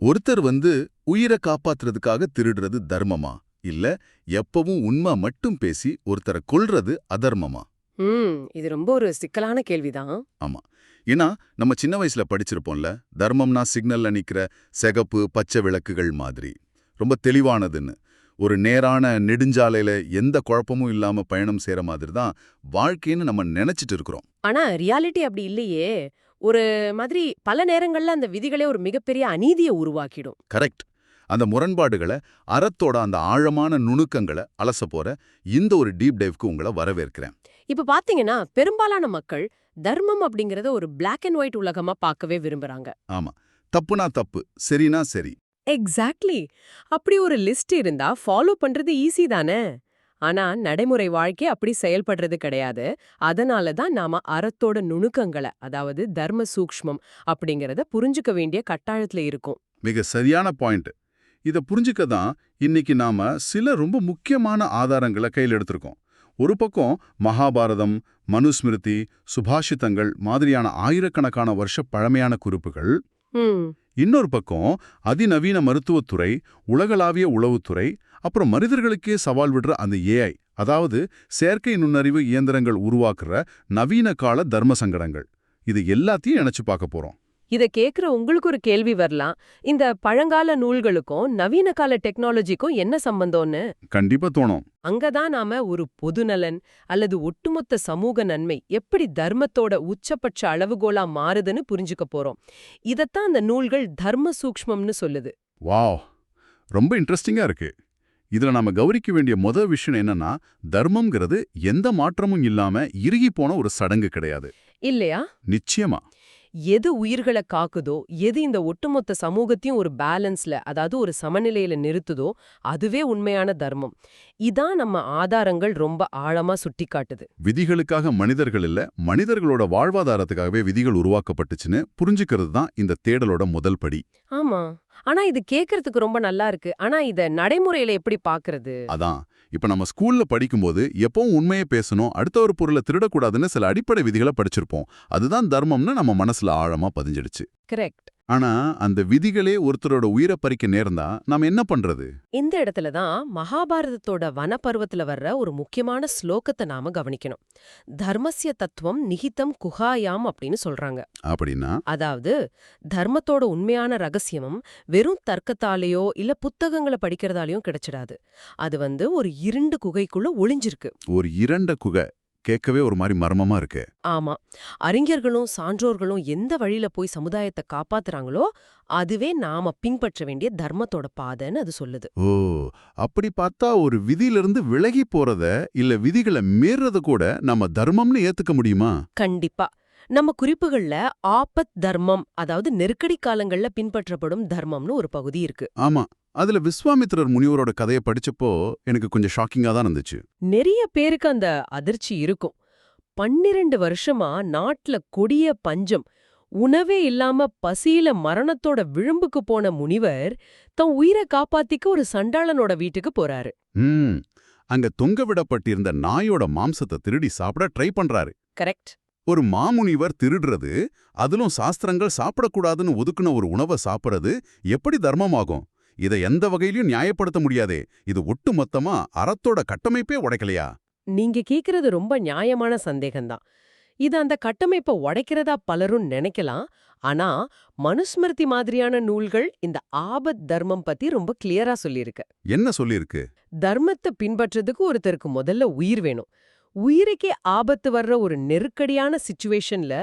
ஒருத்தர் உயிரை காப்பாத்துறதுக்காக திருடுறது தர்மமா இல்ல எப்பவும் உண்மை மட்டும் பேசி ஒருத்தரை கொல்றது அதர்மமா? இது ரொம்ப ஒரு சிக்கலான கேள்விதான். ஆமா. ஏன்னா நம்ம சின்ன வயசுல படிச்சிருப்போம்ல, தர்மம்னா சிக்னல்ல நிக்கிற சிகப்பு பச்சை விளக்குகள் மாதிரி ரொம்ப தெளிவானதுன்னு. ஒரு நேரான நெடுஞ்சாலையில எந்த குழப்பமும் இல்லாம பயணம் செய்யற மாதிரி தான் வாழ்க்கைன்னு நம்ம நினைச்சிட்டு இருக்கிறோம். ஆனா ரியாலிட்டி அப்படி இல்லையே. ஒரு மாதிரி பல நேரங்கள்ல அந்த விதிகளே ஒரு மிகப்பெரிய அநீதியை உருவாக்கிடும். கரெக்ட். அந்த முரண்பாடுகளை, அறத்தோட அந்த ஆழமான நுணுக்கங்களை அலச போற இந்த ஒரு டீப் டைவ்க்கு உங்களை வரவேற்கிறேன். இப்ப பாத்தீங்கன்னா பெரும்பாலான மக்கள் தர்மம் அப்படிங்கறத ஒரு பிளாக் அண்ட் ஒயிட் உலகமா பார்க்கவே விரும்புறாங்க. ஆமா. தப்புனா தப்பு, சரினா சரி. எக்ஸாக்ட்லி. அப்படி ஒரு லிஸ்ட் இருந்தா ஃபாலோ பண்றது ஈஸி தானே. ஆனா நடைமுறை வாழ்க்கை அப்படி செயல்படுறது கிடையாது. அதனால தான் நாம அறத்தோட நுணுக்கங்களை, அதாவது தர்ம சூக்ஷ்மம் அப்படிங்கறத புரிஞ்சுக்க வேண்டிய கட்டாயத்துல இருக்கோம். மிக சரியான பாயிண்ட். இத புரிஞ்சுக்க தான் இன்னைக்கு நாம சில ரொம்ப முக்கியமான ஆதாரங்களை கையில் எடுத்திருக்கோம். ஒரு பக்கம் மகாபாரதம், மனுஸ்மிருதி, சுபாஷிதங்கள் மாதிரியான ஆயிரக்கணக்கான வருஷ பழமையான குறிப்புகள். இன்னொரு பக்கம் அதிநவீன மருத்துவத்துறை, உலகளாவிய உளவுத்துறை, அப்புறம் மனிதர்களுக்கே சவால் விடுற அந்த ஏஐ, அதாவது செயற்கை நுண்ணறிவு இயந்திரங்கள் உருவாக்குற நவீன கால தர்ம சங்கடங்கள். இது எல்லாத்தையும் இணைச்சு பார்க்க போறோம். இத கேக்குற உங்களுக்கு ஒரு கேள்வி வரலாம். இந்த பழங்கால நூல்களுக்கும் நவீன கால டெக்னாலஜிக்கும் என்ன சம்பந்தம்னு கண்டிப்பா தோணும். அங்கதான் நாம ஒரு பொதுநலன் அல்லது ஒட்டுமொத்த சமூக நன்மை எப்படி தர்மத்தோட உச்சபட்ச அளவுகோலா மாறுதுன்னு புரிஞ்சுக்க போறோம். இதத்தான் அந்த நூல்கள் தர்ம சூக்ஷ்மம்னு சொல்லுது. வாவ், ரொம்ப இன்ட்ரெஸ்டிங்கா இருக்கு. இதுல நாம கவனிக்க வேண்டிய முதல் விஷயம் என்னன்னா, தர்மம்ங்கிறது எந்த மாற்றமும் இல்லாம இறுகி போன ஒரு சடங்கு கிடையாது. இல்லையா? நிச்சயமா. எது உயிர்களை காக்குதோ, எது இந்த ஒட்டுமொத்த சமூகத்தையும் ஒரு பேலன்ஸ்ல, அதாவது ஒரு சமநிலையில நிறுத்துதோ, அதுவே உண்மையான தர்மம். இதான் நம்ம ஆதாரங்கள் ரொம்ப ஆழமா சுட்டிக்காட்டுது. விதிகளுக்காக மனிதர்கள் இல்ல, மனிதர்களோட வாழ்வாதாரத்துக்காகவே விதிகள் உருவாக்கப்பட்டுச்சுன்னு புரிஞ்சுக்கிறது தான் இந்த தேடலோட முதல் படி. ஆமா. ஆனா இது கேக்குறதுக்கு ரொம்ப நல்லா இருக்கு. ஆனா இத நடைமுறையில எப்படி பாக்குறது? அதான், இப்ப நம்ம ஸ்கூல்ல படிக்கும்போது எப்பவும் உண்மையை பேசணும், அடுத்த ஒரு பொருளை திருடக்கூடாதுன்னு சில அடிப்படை விதிகளை படிச்சிருப்போம். அதுதான் தர்மம்னு நம்ம மனசுல ஆழமா பதிஞ்சிடுச்சு. கரெக்ட். ஆனா அந்த விதிகளே ஒருத்தரோட உயிரை பறிக்க நேர்ந்தா நாம என்ன பண்றது? இந்த இடத்துல தான் மகாபாரதத்தோட வனப்பருவத்துல வர்ற ஒரு முக்கியமான ஸ்லோகத்தை நாம கவனிக்கணும். தர்மஸ்ய தத்துவம் நிகிதம் குஹாயாம் அப்படின்னு சொல்றாங்க. அப்படின்னா அதாவது தர்மத்தோட உண்மையான ரகசியமும் வெறும் தர்க்கத்தாலேயோ இல்ல புத்தகங்களை படிக்கிறதாலேயும் கிடைச்சிடாது. அது ஒரு இருண்டு குகைக்குள்ள ஒளிஞ்சிருக்கு. ஒரு இரண்ட குகை கேட்கவே ஒரு மாதிரி மர்மமா இருக்கு. ஆமா. அறிஞர்களும் சான்றோர்களும் எந்த வழியில போய் சமுதாயத்தை காப்பாத்துறாங்களோ அதுவே நாம பின்பற்ற வேண்டிய தர்மத்தோட பாதைன்னு அது சொல்லுது. ஓ, அப்படி பார்த்தா ஒரு விதியிலிருந்து விலகி போறத இல்ல விதிகளை மீறத கூட நம்ம தர்மம்னு ஏத்துக்க முடியுமா? கண்டிப்பா. நம்ம குறிப்புகள்ல ஆபத் தர்மம், அதாவது நெருக்கடி காலங்கள்ல பின்பற்றப்படும் தர்மம்னு ஒரு பகுதி இருக்கு. ஆமா. அதுல விஸ்வாமித்திரர் முனிவரோட கதையை படிச்சப்போ எனக்கு கொஞ்சம் ஷாக்கிங்கா தான் இருந்துச்சு. நிறைய பேருக்கு அந்த அதிர்ச்சி இருக்கும். 12 வருஷமா நாட்டுல கொடிய பஞ்சம், உணவே இல்லாம பசியில மரணத்தோட விளிம்புக்கு போன முனிவர் தன் உயிரை காப்பாத்திக்க ஒரு சண்டாளனோட வீட்டுக்கு போறாரு. அங்க தொங்க விடப்பட்டிருந்த நாயோட மாம்சத்தை திருடி சாப்பிட ட்ரை பண்றாரு. கரெக்ட். ஒரு மாமுனிவர் திருடுறது, அதிலும் சாஸ்திரங்கள் சாப்பிடக்கூடாதுன்னு ஒதுக்குன ஒரு உணவை சாப்பிடுறது எப்படி தர்மமாகும்? இதை எந்த வகையிலும் நியாயப்படுத்த முடியாதே. இது ஒட்டு மொத்தமா அறத்தோட கட்டமைப்பே உடைக்கலையா? நீங்க கேக்குறது ரொம்ப நியாயமான சந்தேகம்தான். இது அந்த கட்டமைப்பை உடைக்கிறதா பலரும் நினைக்கலாம். ஆனா மனுஸ்மிருதி மாதிரியான நூல்கள் இந்த ஆபத் தர்மம் பத்தி ரொம்ப கிளியரா சொல்லியிருக்கு. என்ன சொல்லிருக்கு? தர்மத்தை பின்பற்றதுக்கு ஒருத்தருக்கு முதல்ல உயிர் வேணும். உயிருக்கே ஆபத்து வர்ற ஒரு நெருக்கடியான சிச்சுவேஷன்ல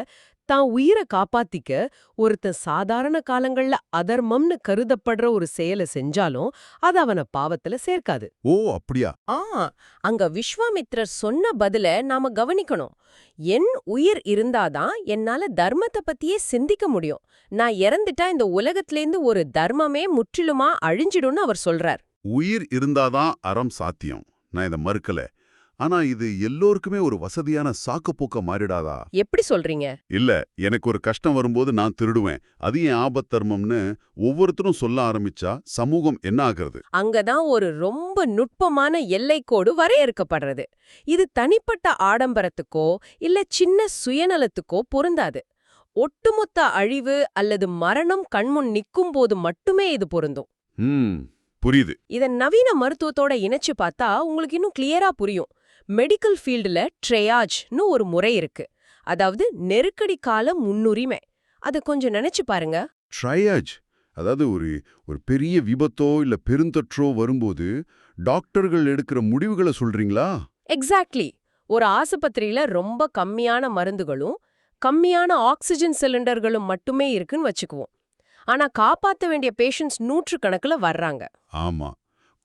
தான் உயிரை காப்பாத்திக்க ஒருத்தன் சாதாரண காலங்கள்ல அதர்மம்னு கருதப்படுற ஒரு செயலை செஞ்சாலும் அது அவனை பாவத்துல சேர்க்காது. ஓ, அப்படியா? அங்க விஸ்வாமித்ரர் சொன்ன பதில நாம கவனிக்கணும். என் உயிர் இருந்தாதான் என்னால தர்மத்தை பத்தியே சிந்திக்க முடியும். நான் இறந்துட்டா இந்த உலகத்திலேருந்து ஒரு தர்மமே முற்றிலுமா அழிஞ்சிடும்னு அவர் சொல்றார். உயிர் இருந்தாதான் அறம் சாத்தியம், நான் இதை மறுக்கல. ஆனா இது எல்லோருக்குமே ஒரு வசதியான சாக்குப்போக்க மாறிடாதா? எப்படி சொல்றீங்க? இல்ல, எனக்கு ஒரு கஷ்டம் வரும்போது நான் திருடுவேன், அது என் ஆபத் தர்மம்னு ஒவ்வொருத்தரும் சொல்ல ஆரம்பிச்சா சமூகம் என்ன ஆகிறது? அங்கதான் ஒரு ரொம்ப நுட்பமான எல்லைக்கோடு வரையறுக்கப்படுறது. இது தனிப்பட்ட ஆடம்பரத்துக்கோ இல்ல சின்ன சுயநலத்துக்கோ பொருந்தாது. ஒட்டுமொத்த அழிவு அல்லது மரணம் கண்முன் நிக்கும் போது மட்டுமே இது பொருந்தும். புரியுது. இத நவீன மருத்துவத்தோட இணைச்சு பார்த்தா உங்களுக்கு இன்னும் கிளியரா புரியும். மெடிக்கல் ஃபீல்டுல ட்ரையாஜ்னு ஒரு முறை இருக்கு. அதாவது நெருக்கடி கால முன்னுரிமை. அத கொஞ்சம் நினைச்சு பாருங்க. ட்ரையாஜ், அதாவது ஒரு பெரிய விபத்தோ இல்ல பெருந்தொற்றோ வரும்போது டாக்டர்கள் எடுக்கிற முடிவுகளை சொல்றீங்களா? எக்ஸாக்ட்லி. ஒரு ஆஸ்பத்திரியில ரொம்ப கம்மியான மருந்துகளும் கம்மியான ஆக்சிஜன் சிலிண்டர்களும் மட்டுமே இருக்குன்னு வச்சுக்குவோம். ஆனா காப்பாத்த வேண்டிய பேஷண்ட்ஸ் நூற்றுக்கணக்குல வர்றாங்க. ஆமா,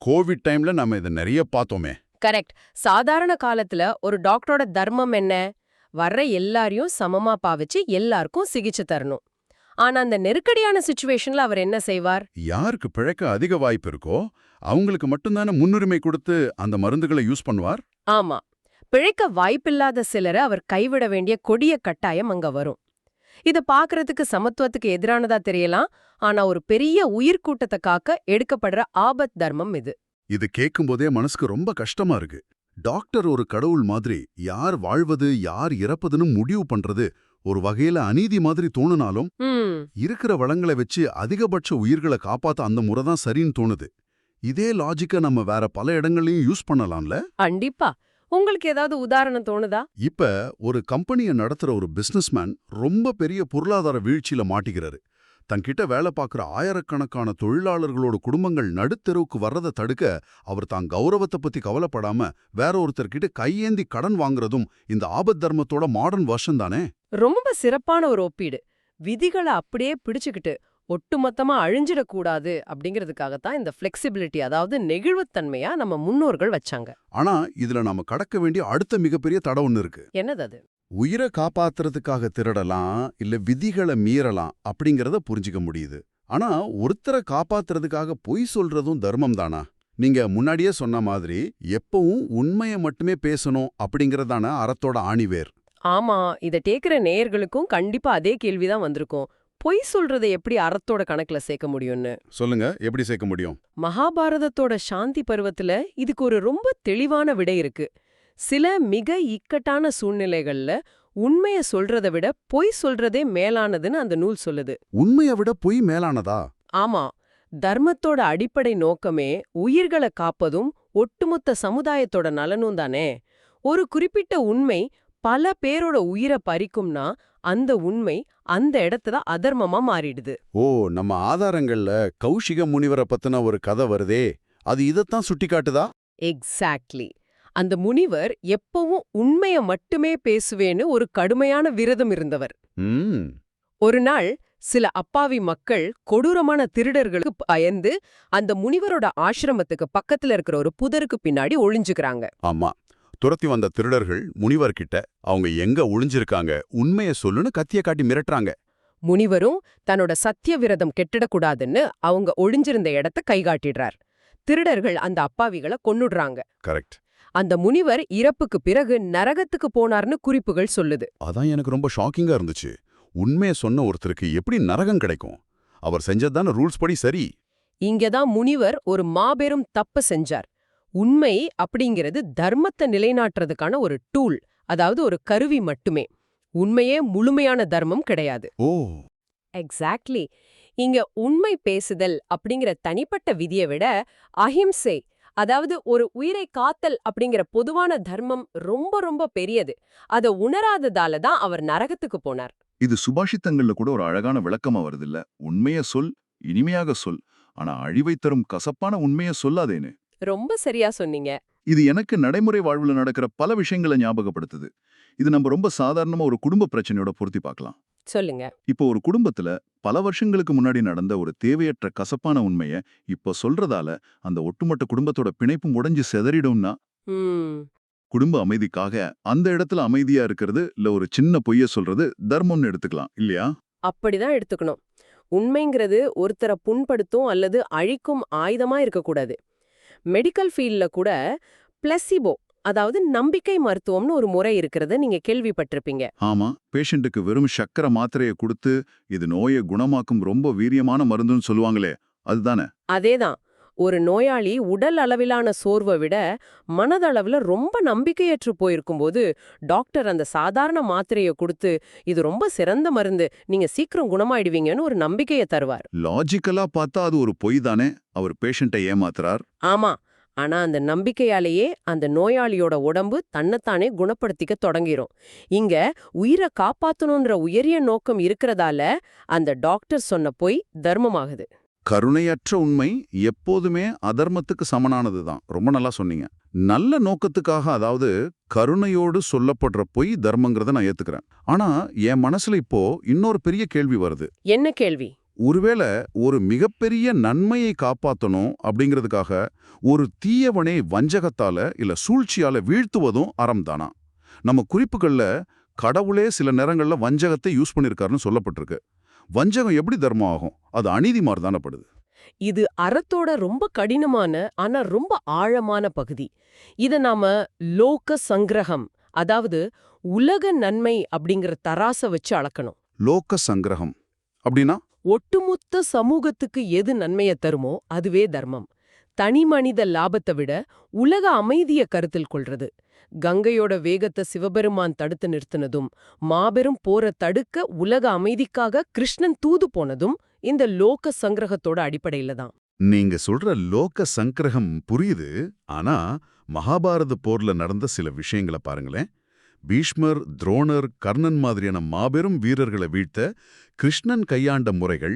கோவிட் டைம்ல நம்ம இதை நிறைய பார்த்தோமே. கரெக்ட். சாதாரண காலத்துல ஒரு டாக்டரோட தர்மம் என்ன? வர்ற எல்லாரையும் சமமா பாவிச்சு எல்லாருக்கும் சிகிச்சை தரணும். ஆனா அந்த நெருக்கடியான சிச்சுவேஷன்ல அவர் என்ன செய்வார்? யாருக்கு பிழைக்க அதிக வாய்ப்பு இருக்கோ அவங்களுக்கு மட்டும்தானே முன்னுரிமை கொடுத்து அந்த மருந்துகளை யூஸ் பண்ணுவார். ஆமா, பிழைக்க வாய்ப்பில்லாத சிலரை அவர் கைவிட வேண்டிய கொடிய கட்டாயம் அங்க வரும். இத பாக்குறதுக்கு சமத்துவத்துக்கு எதிரானதா தெரியலாம். ஆனா ஒரு பெரிய உயிர்க்கூட்டத்தை காக்க எடுக்கப்படுற ஆபத் தர்மம் இது. இது கேட்கும்போதே மனசுக்கு ரொம்ப கஷ்டமா இருக்கு. டாக்டர் ஒரு கடவுள் மாதிரி யார் வாழ்வது யார் இறப்பதுன்னு முடிவு பண்றது ஒரு வகையில அநீதி மாதிரி தோணுனாலும் இருக்கிற வளங்களை வச்சு அதிகபட்ச உயிர்களை காப்பாத்த அந்த முறை தான் சரின்னு தோணுது. இதே லாஜிக்க நம்ம வேற பல இடங்களையும் யூஸ் பண்ணலாம்ல? கண்டிப்பா. உங்களுக்கு ஏதாவது உதாரணம் தோணுதா? இப்ப ஒரு கம்பெனியை நடத்துற ஒரு பிசினஸ்மேன் ரொம்ப பெரிய பொருளாதார வீழ்ச்சியில மாட்டிக்கிறாரு. தன்கிட்ட வேலை பார்க்குற ஆயிரக்கணக்கான தொழிலாளர்களோட குடும்பங்கள் நடுத்தெருவுக்கு வர்றதை தடுக்க அவர் தான் கௌரவத்தை பத்தி கவலைப்படாம வேற ஒருத்தர்கிட்ட கையேந்தி கடன் வாங்குறதும் இந்த ஆபத் தர்மத்தோட மாடர்ன் வெர்ஷன் தானே? ரொம்ப சிறப்பான ஒரு ஒப்பீடு. விதிகளை அப்படியே பிடிச்சுக்கிட்டு ஒட்டுமொத்தமா அழிஞ்சிடக்கூடாது அப்படிங்கிறதுக்காகத்தான் இந்த ஃபிளெக்சிபிலிட்டி, அதாவது நெகிழ்வுத்தன்மையா நம்ம முன்னோர்கள் வச்சாங்க. ஆனா இதுல நாம கடக்க வேண்டிய அடுத்த மிகப்பெரிய தடை ஒண்ணு இருக்கு. என்னது அது? உயிரை காப்பாத்துறதுக்காக திருடலாம் இல்ல விதிகளை மீறலாம் அப்படிங்கறத புரிஞ்சுக்க முடியுது. ஆனா ஒருத்தரை காப்பாத்துறதுக்காக பொய் சொல்றதும் தர்மம் தானா? நீங்க முன்னாடியே சொன்ன மாதிரி எப்பவும் உண்மையை மட்டுமே பேசணும் அப்படிங்கறதான அறத்தோட ஆணிவேர். ஆமா, இத கேக்குற நேயர்களுக்கும் கண்டிப்பா அதே கேள்விதான் வந்திருக்கும். பொய் சொல்றதை எப்படி அறத்தோட கணக்குல சேர்க்க முடியும்னு. சொல்லுங்க, எப்படி சேர்க்க முடியும்? மகாபாரதத்தோட சாந்தி பருவத்துல இதுக்கு ஒரு ரொம்ப தெளிவான விடை இருக்கு. சில மிக இக்கட்டான சூழ்நிலைகள்ல உண்மைய சொல்றதை விட பொய் சொல்றதே மேலானதுன்னு அந்த நூல் சொல்லுது. உண்மையை விட பொய் மேலானதா? ஆமா, தர்மத்தோட அடிப்படை நோக்கமே உயிர்களை காப்பதும் ஒட்டுமொத்த சமுதாயத்தோட நலனும் தானே. ஒரு குறிப்பிட்ட உண்மை பல பேரோட உயிரை பறிக்கும்னா அந்த உண்மை அந்த இடத்துல அதர்மமா மாறிடுது. ஓ, நம்ம ஆதாரங்கள்ல கௌஷிக முனிவரை பத்தின ஒரு கதை வருதே, அது இதத்தான் சுட்டி காட்டுதா? எக்ஸாக்ட்லி. அந்த முனிவர் எப்பவும் உண்மைய மட்டுமே பேசுவேன்னு ஒரு கடுமையான விரதம் இருந்தவர். ஒரு நாள் சில அப்பாவி மக்கள் கொடூரமான திருடர்களுக்கு பயந்து அந்த முனிவரோட ஆசிரமத்துக்கு பக்கத்துல இருக்கிற ஒரு புதருக்கு பின்னாடி ஒளிஞ்சுக்கிறாங்க. ஆமா, துரத்தி வந்த திருடர்கள் முனிவர்கிட்ட அவங்க எங்க ஒளிஞ்சிருக்காங்க உண்மைய சொல்லுன்னு கத்திய காட்டி மிரட்டுறாங்க. முனிவரும் தன்னோட சத்திய விரதம் கெட்டிடக்கூடாதுன்னு அவங்க ஒளிஞ்சிருந்த இடத்த கைகாட்டிடுறார். திருடர்கள் அந்த அப்பாவிகளை கொன்னுடுறாங்க. கரெக்ட். அந்த முனிவர் இறப்புக்கு பிறகு நரகத்துக்கு போனார்னு குறிப்புகள் சொல்லுது. அதான் எனக்கு ரொம்ப ஷாக்கிங்கா இருந்துச்சு. உண்மைய சொன்ன ஒருத்தருக்கு எப்படி நரகம் கிடைக்கும்? அவர் செஞ்சதுதான ரூல்ஸ் படி சரி. இங்கதான் முனிவர் ஒரு மாபெரும் தப்பு செஞ்சார். உண்மை அப்படிங்கிறது தர்மத்தை நிலைநாட்டுறதுக்கான ஒரு டூல், அதாவது ஒரு கருவி மட்டுமே. உண்மையே முழுமையான தர்மம் கிடையாது. ஓ, எக்ஸாக்ட்லி. இங்க உண்மை பேசுதல் அப்படிங்கிற தனிப்பட்ட விதியை விட அஹிம்சை, அதாவது ஒரு உயிரை காத்தல் அப்படிங்கிற பொதுவான தர்மம் ரொம்ப ரொம்ப பெரியது. அதை உணராததால தான் அவர் நரகத்துக்கு போனார். இது சுபாஷித்தங்கள்ல கூட ஒரு அழகான விளக்கமா வருதில்ல? உண்மைய சொல், இனிமையாக சொல், ஆனா அழிவை தரும் கசப்பான உண்மைய சொல்லாதேன்னு. ரொம்ப சரியா சொன்னீங்க. இது எனக்கு நடைமுறை வாழ்வுல நடக்கிற பல விஷயங்களை ஞாபகப்படுத்துது. இது நம்ம ரொம்ப சாதாரணமா ஒரு குடும்ப பிரச்சனையோட பொருத்தி பார்க்கலாம். சொல்லுங்க. இப்போ ஒரு குடும்பத்துல பல வருஷங்களுக்கு முன்னாடி நடந்த ஒரு தேவையற்ற கசப்பான உண்மைய இப்போ சொல்றதால அந்த ஒட்டுமொத்த குடும்பத்தோட பிணைப்பும் உடைஞ்சு சிதறிடும்னா, குடும்ப அமைதிக்காக அந்த இடத்துல அமைதியா இருக்கிறது இல்ல ஒரு சின்ன பொய்ய சொல்றது தர்மம்னு எடுத்துக்கலாம் இல்லையா? அப்படிதான் எடுத்துக்கணும். உண்மைங்கிறது ஒருத்தரை புண்படுத்தும் அல்லது அழிக்கும் ஆயுதமா இருக்கக்கூடாது. மெடிக்கல் ஃபீல்ட்ல கூட பிளசிபோ, அதாவது நம்பிக்கை மருத்துவம்னு ஒரு முறை இருக்கிறத நீங்க கேள்விப்பட்டிருப்பீங்க. ஆமா, பேஷண்ட்டுக்கு வெறும் சக்கரை மாத்திரையை கொடுத்து இது நோயை குணமாக்கும் ரொம்ப வீரியமான மருந்துன்னு சொல்லுவாங்களே, அதுதானே? அதேதான். ஒரு நோயாளி உடல் அளவிலான சோர்வை விட மனதளவுல ரொம்ப நம்பிக்கையற்று போயிருக்கும்போது டாக்டர் அந்த சாதாரண மாத்திரையை கொடுத்து இது ரொம்ப சிறந்த மருந்து, நீங்க சீக்கிரம் குணமாயிடுவீங்கன்னு ஒரு நம்பிக்கையை தருவார். லாஜிக்கலா பார்த்தா அது ஒரு பொய் தானே. அவர் பேஷண்ட்டை ஏமாத்துறார். ஆமா, ஆனா அந்த நம்பிக்கையாலேயே அந்த நோயாளியோட உடம்பு தன்னைத்தானே குணப்படுத்திக்க தொடங்கிரும். இங்க உயிரை காப்பாத்தணும்ன்ற உயரிய நோக்கம் இருக்கிறதால அந்த டாக்டர் சொன்ன பொய் தர்மமாகுது. கருணையற்ற உண்மை எப்போதுமே அதர்மத்துக்கு சமனானதுதான். ரொம்ப நல்லா சொன்னீங்க. நல்ல நோக்கத்துக்காக, அதாவது கருணையோடு சொல்லப்படுற பொய் தர்மங்கிறத நான் ஏத்துக்கிறேன். ஆனா என் மனசுல இப்போ இன்னொரு பெரிய கேள்வி வருது. என்ன கேள்வி? ஒருவேளை ஒரு மிகப்பெரிய நன்மையை காப்பாத்தணும் அப்படிங்கிறதுக்காக ஒரு தீயவனை வஞ்சகத்தால இல்ல சூழ்ச்சியால வீழ்த்துவதும் அறம்தானா? நம்ம குறிப்புகள்ல கடவுளே சில நேரங்கள்ல வஞ்சகத்தை யூஸ் பண்ணிருக்காருன்னு சொல்லப்பட்டிருக்கு. வஞ்சகம் எப்படி தர்மம் ஆகும்? அது அநீதி மாதிரி தானப்படுது. இது அறத்தோட ரொம்ப கடினமான ஆனா ரொம்ப ஆழமான பகுதி. இத நாம லோக சங்கிரகம், அதாவது உலக நன்மை அப்படிங்கிற தராச வச்சு அளக்கணும். லோக சங்கிரகம் அப்படின்னா ஒட்டுமொத்த சமூகத்துக்கு எது நன்மைய தருமோ அதுவே தர்மம். தனி மனித லாபத்தை விட உலக அமைதிய கருத்தில் கொள்றது. கங்கையோட வேகத்தை சிவபெருமான் தடுத்து நிறுத்தினதும், மாபெரும் போரை தடுக்க உலக அமைதிக்காக கிருஷ்ணன் தூது போனதும் இந்த லோக சங்கிரகத்தோட அடிப்படையில தான். நீங்க சொல்ற லோக சங்கிரகம் புரியுது. ஆனா மகாபாரத போர்ல நடந்த சில விஷயங்களை பாருங்களேன். பீஷ்மர், துரோணர், கர்ணன் மாதிரியான மாபெரும் வீரர்களை வீழ்த்த கிருஷ்ணன் கையாண்ட முறைகள்,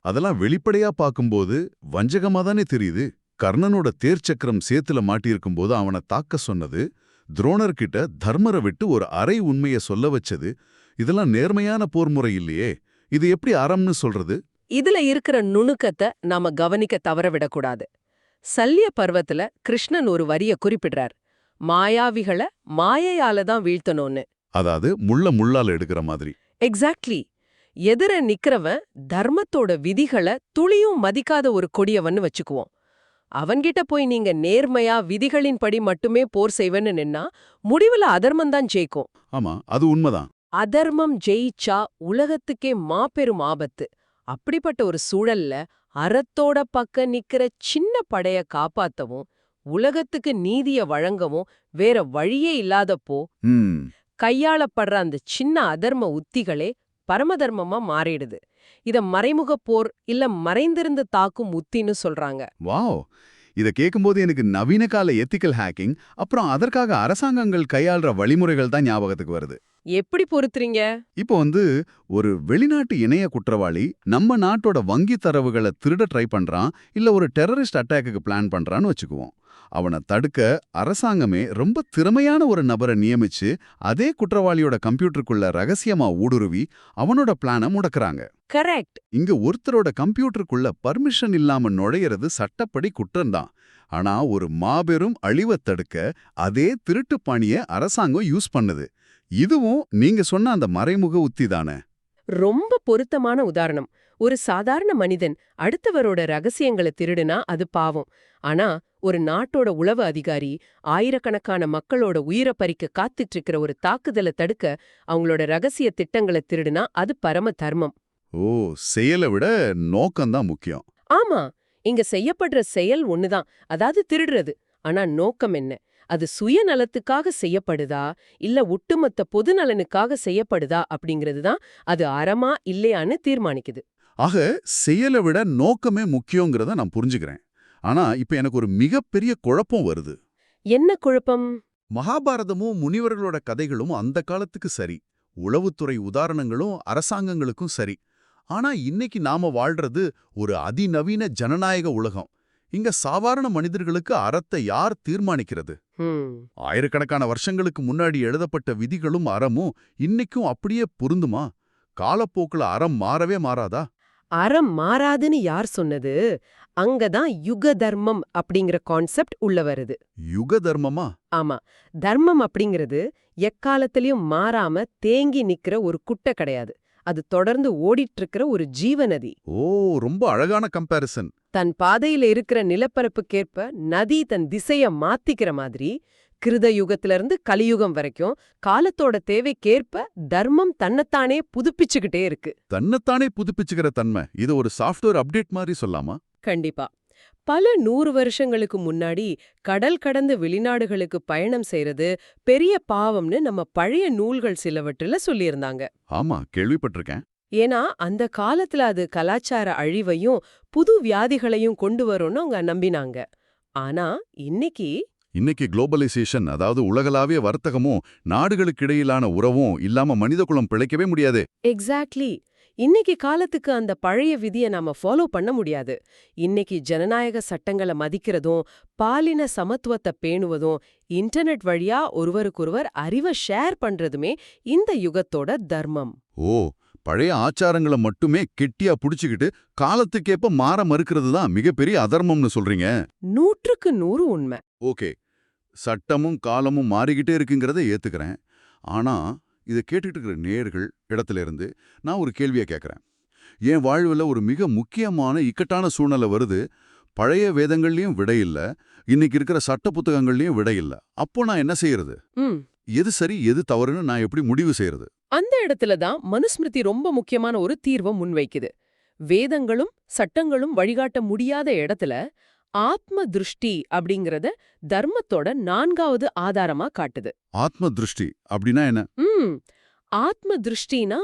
அதெல்லாம் வெளிப்படையா பார்க்கும்போது வஞ்சகமா தானே தெரியுது. கர்ணனோட தேர்ச்சக்கரம் சேத்துல மாட்டியிருக்கும் போது அவனை தாக்க சொன்னது, துரோணர்கிட்ட தர்மரை விட்டு ஒரு அரை உண்மையை சொல்ல வச்சது, இதெல்லாம் நேர்மையான போர் முறை இல்லையே. இது எப்படி அறம்னு சொல்றது? இதுல இருக்கிற நுணுக்கத்தை நாம கவனிக்க தவற விடக்கூடாது. சல்லிய பர்வத்துல கிருஷ்ணன் ஒரு வரிய குறிப்பிடுறார், மாயாவிகளை மாயையால தான் வீழ்த்தணும்னு. அதாவது முள்ளால எடுக்கிற மாதிரி. எக்ஸாக்ட்லி. எதிர நிக்கிறவன் தர்மத்தோட விதிகளை துளியும் மதிக்காத ஒரு கொடியவன்னு வச்சுக்குவோம். அவன்கிட்ட போய் நீங்க நேர்மையா விதிகளின்படி மட்டுமே போர் செய்வேன்னு நின்னா முடிவுல அதர்மம்தான் ஜெயிக்கும். ஆமா, அது உண்மைதான். அதர்மம் ஜெயிச்சா உலகத்துக்கே மாபெரும் ஆபத்து. அப்படிப்பட்ட ஒரு சூழல்ல அறத்தோட பக்க நிக்கிற சின்ன படைய காப்பாத்தவும் உலகத்துக்கு நீதிய வழங்கவும் வேற வழியே இல்லாதப்போ கையாளப்படுற அந்த சின்ன அதர்ம உத்திகளே பரமதர்மமா மாறிடுது. இத மறைமுக போர் இல்ல மறைந்திருந்து தாக்கும் உத்தின்னு சொல்றாங்க. வாவ், இத கேட்கும்போது எனக்கு நவீன கால எத்திக்கல் ஹேக்கிங், அப்புறம் அதற்காக அரசாங்கங்கள் கையாள்ற வழிமுறைகள் தான் ஞாபகத்துக்கு வருது. எப்படி பொறுத்துறீங்க? இப்போ ஒரு வெளிநாட்டு இணைய குற்றவாளி நம்ம நாட்டோட வங்கி தரவுகளை திருட ட்ரை பண்றான், இல்ல ஒரு டெரரிஸ்ட் அட்டாக்கு பிளான் பண்றான்னு வச்சுக்குவோம். அவனை தடுக்க அரசாங்கமே ரொம்ப திறமையான ஒரு நபரை நியமிச்சு அதே குற்றவாளியோட கம்ப்யூட்டருக்குள்ள ரகசியமா ஊடுருவி அவனோட பிளானை முடக்குறாங்க. கரெக்ட். இங்க ஒருத்தரோட கம்ப்யூட்டருக்குள்ள பர்மிஷன் இல்லாம நுழையிறது சட்டப்படி குற்றம்தான். ஆனா ஒரு மாபெரும் அழிவைத் தடுக்க அதே திருட்டு பாணிய அரசாங்கம் யூஸ் பண்ணுது. இதுவும் நீங்க சொன்ன அந்த மறைமுக உத்தி தானே? ரொம்ப பொருத்தமான உதாரணம். ஒரு சாதாரண மனிதன் அடுத்தவரோட ரகசியங்களை திருடுனா அது பாவம். ஆனா ஒரு நாட்டோட உளவு அதிகாரி ஆயிரக்கணக்கான மக்களோட உயிரை பறிக்க காத்துட்டு இருக்கிற ஒரு தாக்குதலை தடுக்க அவங்களோட ரகசிய திட்டங்களை திருடுனா அது பரம தர்மம். ஓ, செயலை விட நோக்கம்தான் முக்கியம். ஆமா, இங்க செய்யப்படுற செயல் ஒண்ணுதான், அதாவது திருடுறது. ஆனா நோக்கம் என்ன? அது சுயநலத்துக்காக செய்யப்படுதா இல்ல ஒட்டுமொத்த பொதுநலனுக்காக செய்யப்படுதா அப்படிங்கிறது தான் அது அறமா இல்லையான்னு தீர்மானிக்குது. ஆக செயலை விட நோக்கமே முக்கியங்கிறத நான் புரிஞ்சுக்கிறேன். ஆனா இப்ப எனக்கு ஒரு மிகப்பெரிய குழப்பம் வருது. என்ன குழப்பம்? மகாபாரதமும் முனிவர்களோட கதைகளும் அந்த காலத்துக்கு சரி, உளவுத்துறை உதாரணங்களும் அரசாங்கங்களுக்கும் சரி. ஆனா இன்னைக்கு நாம வாழ்றது ஒரு அதிநவீன ஜனநாயக உலகம். இங்க சாதாரண மனிதர்களுக்கு அறத்தை யார் தீர்மானிக்கிறது? ஆயிரக்கணக்கான வருஷங்களுக்கு முன்னாடி எழுதப்பட்ட விதிகளும் அறமும் இன்னைக்கும் அப்படியே பொருந்துமா? காலப்போக்குல அறம் மாறவே மாறாதா? அறம் மாறாதுன்னு யார் சொன்னது? அங்கதான் யுக தர்மம் அப்படிங்கிற கான்செப்ட் உள்ள வருது. யுக தர்மமா? ஆமா, தர்மம் அப்படிங்கிறது எக்காலத்திலயும் மாறாம தேங்கி நிக்கிற ஒரு குட்டை கிடையாது. அது தொடர்ந்து ஓடிட்டு இருக்கிற ஒரு ஜீவநதி. ஓ, ரொம்ப அழகான கம்பேரிசன். தன் பாதையில இருக்கிற நிலப்பரப்புக்கேற்ப நதி தன் திசைய மாத்திக்கிற மாதிரி கிருத யுகத்திலிருந்து கலியுகம் வரைக்கும் காலத்தோட தேவைக்கேற்ப தர்மம் தன்னைத்தானே புதுப்பிச்சுக்கிட்டே இருக்கு. தன்னைத்தானே புதுப்பிச்சுக்கிற தன்மை, இது ஒரு சாஃப்ட்வேர் அப்டேட் மாதிரி சொல்லாமா? கண்டிப்பா. பல 100 வருஷங்களுக்கு முன்னாடி கடல் கடந்து வெளிநாடுகளுக்கு பயணம் செய்யறது பெரிய பாவம்னு நம்ம பழைய நூல்கள் சிலவற்றில சொல்லியிருந்தாங்க. ஆமா, கேள்விப்பட்டிருக்கேன். ஏன்னா அந்த காலத்துல அது கலாச்சார அழிவையும் புது வியாதிகளையும் கொண்டு வரும்னு அவங்க நம்பினாங்க. ஆனா இன்னைக்கு குளோபலைசேஷன், அதாவது உலகளாவிய வர்த்தகமும் நாடுகளுக்கிடையிலான உறவும் இல்லாம மனிதகுலம் பிழைக்கவே முடியாது. எக்ஸாக்ட்லி. இன்னைக்கு காலத்துக்கு அந்த பழைய விதியை நாம ஃபாலோ பண்ண முடியாது. இன்னைக்கு ஜனநாயக சட்டங்களை மதிக்கிறதும் பாலின சமத்துவத்தை பேணுவதும் இன்டர்நெட் வழியா ஒருவருக்கொருவர் அறிவை ஷேர் பண்றதுமே இந்த யுகத்தோட தர்மம். ஓ, பழைய ஆச்சாரங்களை மட்டுமே கெட்டியா புடிச்சுக்கிட்டு காலத்துக்கேப்ப மாற மறுக்கிறது தான் மிகப்பெரிய அதர்மம்னு சொல்றீங்க. 100க்கு 100 உண்மை. ஓகே, சட்டமும் காலமும் மாறிக்கிட்டே இருக்குங்கிறத ஏத்துக்கிறேன். ஆனா இதை கேட்டுட்டு இருக்கிற நேயர்கள் இடத்துல இருந்து நான் ஒரு கேள்வியை கேட்கறேன். என் வாழ்வில் ஒரு மிக முக்கியமான இக்கட்டான சூழ்நிலை வருது. பழைய வேதங்கள்லயும் விடை இல்ல, இன்னைக்கு இருக்கிற சட்ட புத்தகங்கள்லயும் விடை இல்ல. அப்போ நான் என்ன செய்யறது? எது சரி எது தவறுன்னு நான் எப்படி முடிவு செய்யறது? அந்த இடத்துல தான் மனுஸ்மிருதி ரொம்ப முக்கியமான ஒரு தீர்வை முன்வைக்குது. வேதங்களும் சட்டங்களும் வழிகாட்ட முடியாத இடத்துல ஆத்ம திருஷ்டி அப்படிங்கறத தர்மத்தோட 4வது ஆதாரமா காட்டுது. ஆத்ம திருஷ்டி அப்படின்னா என்ன? ஆத்ம திருஷ்டினா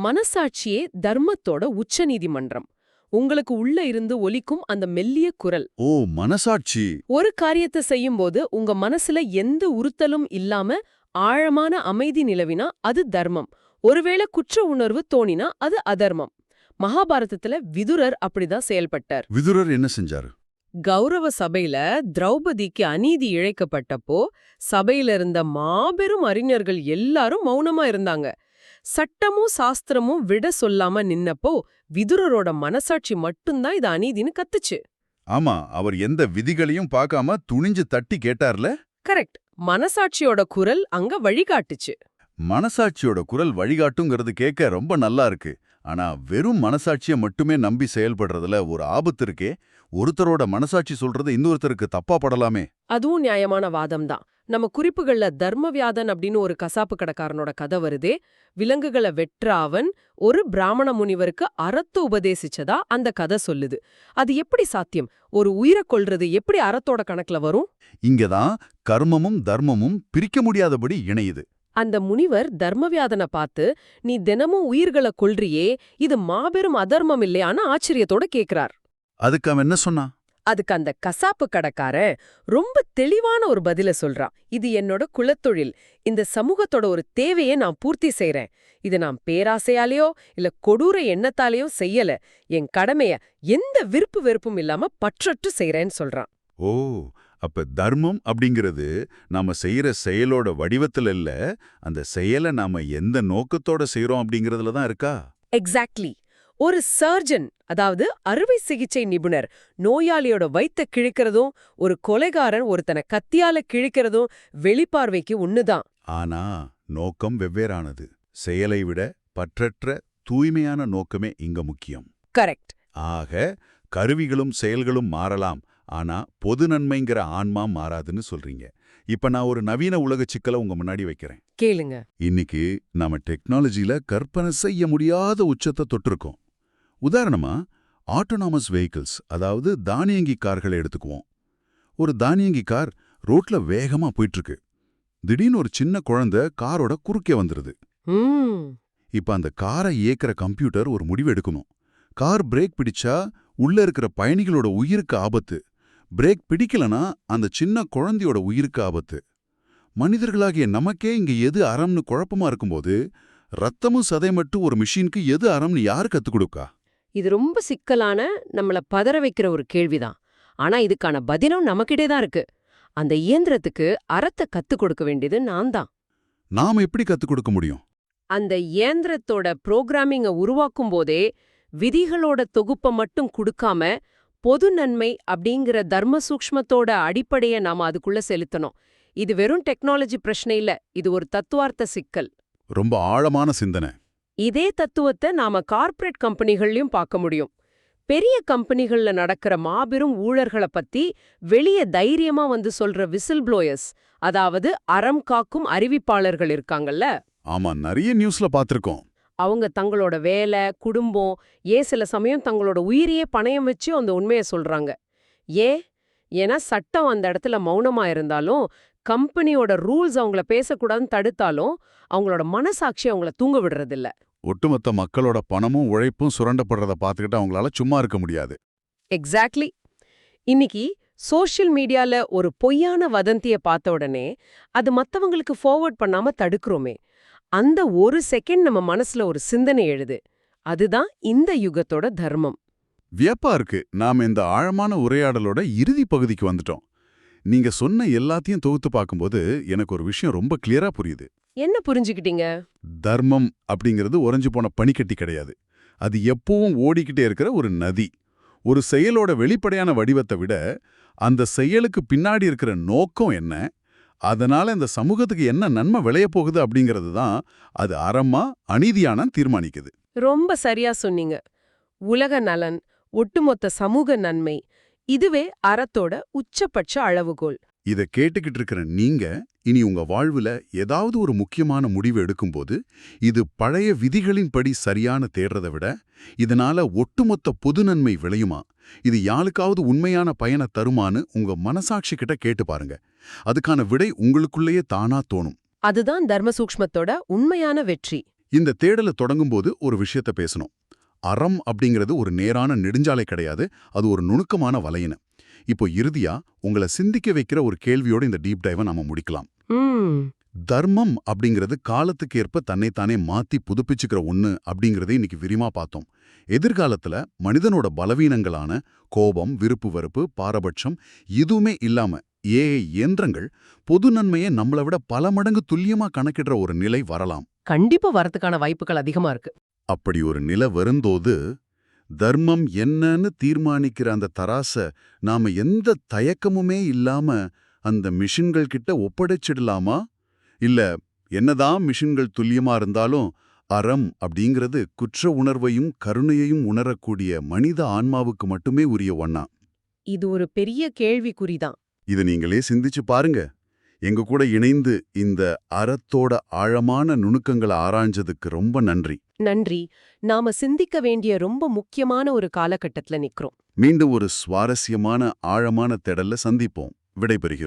மனசாட்சியே தர்மத்தோட உச்ச நீதிமன்றம். உங்களுக்கு உள்ள இருந்து ஒலிக்கும் அந்த மெல்லிய குரல். ஓ, மனசாட்சி. ஒரு காரியத்தை செய்யும்போது உங்க மனசுல எந்த உறுத்தலும் இல்லாம ஆழமான அமைதி நிலவினா அது தர்மம். ஒருவேளை குற்ற உணர்வு தோணினா அது அதர்மம். மகாபாரதத்துல விதுரர் அப்படிதான் செயல்பட்டார். விதுரர் என்ன செஞ்சாரு? கௌரவ சபையில திரௌபதிக்கு அநீதி இழைக்கப்பட்டப்போ சபையில இருந்த மாபெரும் அறிஞர்கள் எல்லாரும் மௌனமா இருந்தாங்க. சட்டமும் சாஸ்திரமும் விட சொல்லாம நின்னப்போ விதுரரோட மனசாட்சி மட்டும்தான் இது அநீதின்னு கத்துச்சு. ஆமா, அவர் எந்த விதிகளையும் பார்க்காம துணிஞ்சு தட்டி கேட்டார்ல. கரெக்ட். மனசாட்சியோட குரல் அங்க வழிகாட்டுச்சு. மனசாட்சியோட குரல் வழிகாட்டுங்கிறது கேட்க ரொம்ப நல்லா இருக்கு. ஆனா வெறும் மனசாட்சியை மட்டுமே நம்பி செயல்படுறதுல ஒரு ஆபத்து இருக்கே. ஒருத்தரோட மனசாட்சி சொல்றது இன்னொருத்தருக்கு தப்பா படலாமே. அதுவும் நியாயமான வாதம்தான். நம்ம குறிப்புகள்ல தர்மவியாதன் அப்படின்னு ஒரு கசாப்பு கடைக்காரனோட கதை வருதே. விலங்குகளை வெற்ற அவன் ஒரு பிராமண முனிவருக்கு அறத்தை உபதேசிச்சதா அந்த கதை சொல்லுது. அது எப்படி சாத்தியம்? ஒரு உயிரை கொல்றது எப்படி அறத்தோட கணக்குல வரும்? இங்கதான் கர்மமும் தர்மமும் பிரிக்க முடியாதபடி இணையுது. அந்த முனிவர் தர்மவியாதனை பார்த்து, நீ தினமும் உயிர்களை கொல்றியே, இது மாபெரும் அதர்மம் இல்லையான்னு ஆச்சரியத்தோட கேக்குறார். அதுக்கு அவன் என்ன சொன்னா? அதுக்கு அந்த கசாப்பு கடைக்காரன் ரொம்ப தெளிவான ஒரு பதில சொல்றான். இது என்னோட குலத்தொழில். இந்த சமூகத்தோட ஒரு தேவையை நான் பூர்த்தி செய்றேன். இது நான் பேராசையாலேயோ இல்ல கொடூர எண்ணத்தாலேயோ செய்யல. என் கடமைய எந்த விருப்பு வெறுப்பும் இல்லாம பற்றற்று செய்றேன்னு சொல்றான். ஓ, அப்ப தர்மம் அப்படிங்கிறது நாம செய்யற செயலோட வடிவத்துல இல்ல, அந்த செயலை நாம எந்த நோக்கத்தோட செய்யறோம் அப்படிங்கறதுல தான் இருக்கா? எக்ஸாக்ட்லி. ஒரு சர்ஜன், அதாவது அறுவை சிகிச்சை நிபுணர், நோயாளியோட வயித்தை கிழிக்கிறதும் ஒரு கொலைகாரன் ஒருத்தனை கத்தியால கிழிக்கிறதும் வெளிப்பார்வைக்கு ஒண்ணுதான். ஆனா நோக்கம் வெவ்வேறானது. செயலை விட பற்றற்ற தூய்மையான நோக்கமே இங்க முக்கியம். கரெக்ட். ஆக கருவிகளும் செயல்களும் மாறலாம், ஆனா பொது நன்மைங்கிற ஆன்மா மாறாதுன்னு சொல்றீங்க. இப்ப நான் ஒரு நவீன உலக சிக்கலை உங்க முன்னாடி வைக்கிறேன். கேளுங்க. இன்னைக்கு நாம டெக்னாலஜில கற்பனை செய்ய முடியாத உச்சத்தை தொட்டிருக்கோம். உதாரணமா ஆட்டோனாமஸ் வெஹிக்கிள்ஸ், அதாவது தானியங்கி கார்களை எடுத்துக்குவோம். ஒரு தானியங்கி கார் ரோட்ல வேகமா போயிட்டு இருக்கு. திடீர்னு ஒரு சின்ன குழந்தை காரோட குறுக்கே வந்துருது. இப்ப அந்த காரை இயக்குற கம்ப்யூட்டர் ஒரு முடிவு எடுக்கணும். கார் பிரேக் பிடிச்சா உள்ள இருக்கிற பயணிகளோட உயிருக்கு ஆபத்து. பிரேக் பிடிக்கலனா அந்த சின்ன குழந்தையோட உயிருக்கு ஆபத்து. மனிதர்களாகிய நமக்கே இங்க எது அறம்னு குழப்பமா இருக்கும்போது, ரத்தமும் சதை மட்டும் ஒரு மிஷினுக்கு எது அறம்னு யாரு கத்துக் கொடுக்கா? இது ரொம்ப சிக்கலான, நம்மள பதற வைக்கிற ஒரு கேள்விதான். ஆனா இதுக்கான பதிலும் நமக்கிட்டே தான் இருக்கு. அந்த இயந்திரத்துக்கு அறத்தை கத்துக் கொடுக்க வேண்டியது நான் தான். நாம எப்படி கத்துக் கொடுக்க முடியும்? அந்த இயந்திரத்தோட புரோகிராமிங்கை உருவாக்கும் போதே விதிகளோட தொகுப்பை மட்டும் கொடுக்காம பொது நன்மை அப்படிங்கிற தர்ம சூக்ஷ்மத்தோட அடிப்படையை நாம அதுக்குள்ள செலுத்தணும். இது வெறும் டெக்னாலஜி பிரச்சனை இல்ல, இது ஒரு தத்துவார்த்த சிக்கல். ரொம்ப ஆழமான சிந்தனை. இதே தத்துவத்தை நாம கார்ப்பரேட் கம்பெனிகள்லயும் பார்க்க முடியும். பெரிய கம்பெனிகள்ல நடக்கிற மாபெரும் ஊழல்களை பத்தி வெளியே தைரியமா வந்து சொல்ற விசில் ப்ளோயர்ஸ், அதாவது அறம் காக்கும் அறிவிப்பாளர்கள் இருக்காங்கல்ல. ஆமா, நிறைய நியூஸ்ல பாத்திருக்கோம். அவங்க தங்களோட வேலை, குடும்பம், சில சமயம் தங்களோட உயிரையே பணயம் வச்சு அந்த உண்மையை சொல்றாங்க. ஏன்? ஏன்னா சட்டம் அந்த இடத்துல மௌனமா இருந்தாலும், கம்பெனியோட ரூல்ஸ் அவங்கள பேசக்கூடாதுன்னு தடுத்தாலும், அவங்களோட மனசாட்சி அவங்கள தூங்க விடுறதில்ல. ஒட்டுமொத்த மக்களோட பணமும் உழைப்பும் சுரண்டப்படுறத பார்த்துக்கிட்டு அவங்களால சும்மா இருக்க முடியாது. எக்ஸாக்ட்லி. இன்னைக்கு சோஷியல் மீடியால ஒரு பொய்யான வதந்திய பார்த்த உடனே, அது மத்தவங்களுக்கு ஃபார்வர்ட் பண்ணாம தடுக்கிறோமே, அந்த ஒரு செகண்ட் நம்ம மனசுல ஒரு சிந்தனை எழுது. அதுதான் இந்த யுகத்தோட தர்மம். வியப்பா இருக்கு. நாம இந்த ஆழமான உரையாடலோட இறுதி பகுதிக்கு வந்துட்டோம். நீங்க சொன்ன எல்லாத்தையும் தொகுத்து பார்க்கும்போது எனக்கு ஒரு விஷயம் ரொம்ப கிளியரா புரியுது. என்ன புரிஞ்சுக்கிட்டீங்க? தர்மம் அப்படிங்கிறது உறைஞ்சு போன பனிக்கட்டி கிடையாது. அது எப்பவும் ஓடிக்கிட்டே இருக்கிற ஒரு நதி. ஒரு செயலோட வெளிப்படையான வடிவத்தை விட அந்த செயலுக்கு பின்னாடி இருக்கிற நோக்கம் என்ன, அதனால இந்த சமூகத்துக்கு என்ன நன்மை விளையப் போகுது அப்படிங்கிறது தான் அது அறமா அநீதியானா தீர்மானிக்குது. ரொம்ப சரியா சொன்னீங்க. உலக நலன், ஒட்டுமொத்த சமூக நன்மை, இதுவே அறத்தோட உச்சபட்ச அளவுகோல். இத கேட்டுக்கிட்டு இருக்கிற நீங்க இனி உங்க வாழ்வுல ஏதாவது ஒரு முக்கியமான முடிவு எடுக்கும்போது இது பழைய விதிகளின்படி சரியான தேடுறதை விட இதனால ஒட்டுமொத்த பொது நன்மை விளையுமா, இது யாருக்காவது உண்மையான பயனை தருமான்னு உங்க மனசாட்சி கிட்ட கேட்டு பாருங்க. அதுக்கான விடை உங்களுக்குள்ளேயே தானா தோணும். அதுதான் தர்ம சூக்ஷ்மத்தோட உண்மையான வெற்றி. இந்த தேடலை தொடங்கும்போது ஒரு விஷயத்த பேசணும். அறம் அப்படிங்கிறது ஒரு நேரான நெடுஞ்சாலை கிடையாது, அது ஒரு நுணுக்கமான வலையின. இப்போ இறுதியா உங்களை சிந்திக்க வைக்கிற ஒரு கேள்வியோட இந்த டீப் டைவை நாம முடிக்கலாம். தர்மம் அப்படிங்கிறது காலத்துக்கு ஏற்ப தன்னைத்தானே மாத்தி புதுப்பிச்சுக்கிற ஒண்ணு அப்படிங்கறதை இன்னைக்கு விரிமா பார்த்தோம். எதிர்காலத்துல மனிதனோட பலவீனங்களான கோபம், விருப்பு வெறுப்பு, பாரபட்சம் எதுவுமே இல்லாம இயந்திரங்கள் பொது நன்மையை நம்மளை விட பல மடங்கு துல்லியமா கணக்கிடுற ஒரு நிலை வரலாம். கண்டிப்பா வரதுக்கான வாய்ப்புகள் அதிகமா இருக்கு. அப்படி ஒரு நிலை வரும்போது தர்மம் என்னன்னு தீர்மானிக்கிற அந்த தராச நாம எந்த தயக்கமுமே இல்லாம அந்த மிஷின்கள் கிட்ட ஒப்படைச்சிடலாமா? இல்ல என்னதான் மிஷின்கள் துல்லியமா இருந்தாலும் அறம் அப்படிங்கிறது குற்ற உணர்வையும் கருணையையும் உணரக்கூடிய மனித ஆன்மாவுக்கு மட்டுமே உரிய ஒண்ணா? இது ஒரு பெரிய கேள்விக்குறிதான். இதை நீங்களே சிந்திச்சு பாருங்க. எங்க கூட இணைந்து இந்த அறத்தோட ஆழமான நுணுக்கங்களை ஆராய்ஞ்சதுக்கு ரொம்ப நன்றி. நன்றி. நாம சிந்திக்க வேண்டிய ரொம்ப முக்கியமான ஒரு காலகட்டத்துல நிக்கிறோம். மீண்டும் ஒரு சுவாரஸ்யமான ஆழமான தேடல்ல சந்திப்போம். விடைபெறுகிறோம்.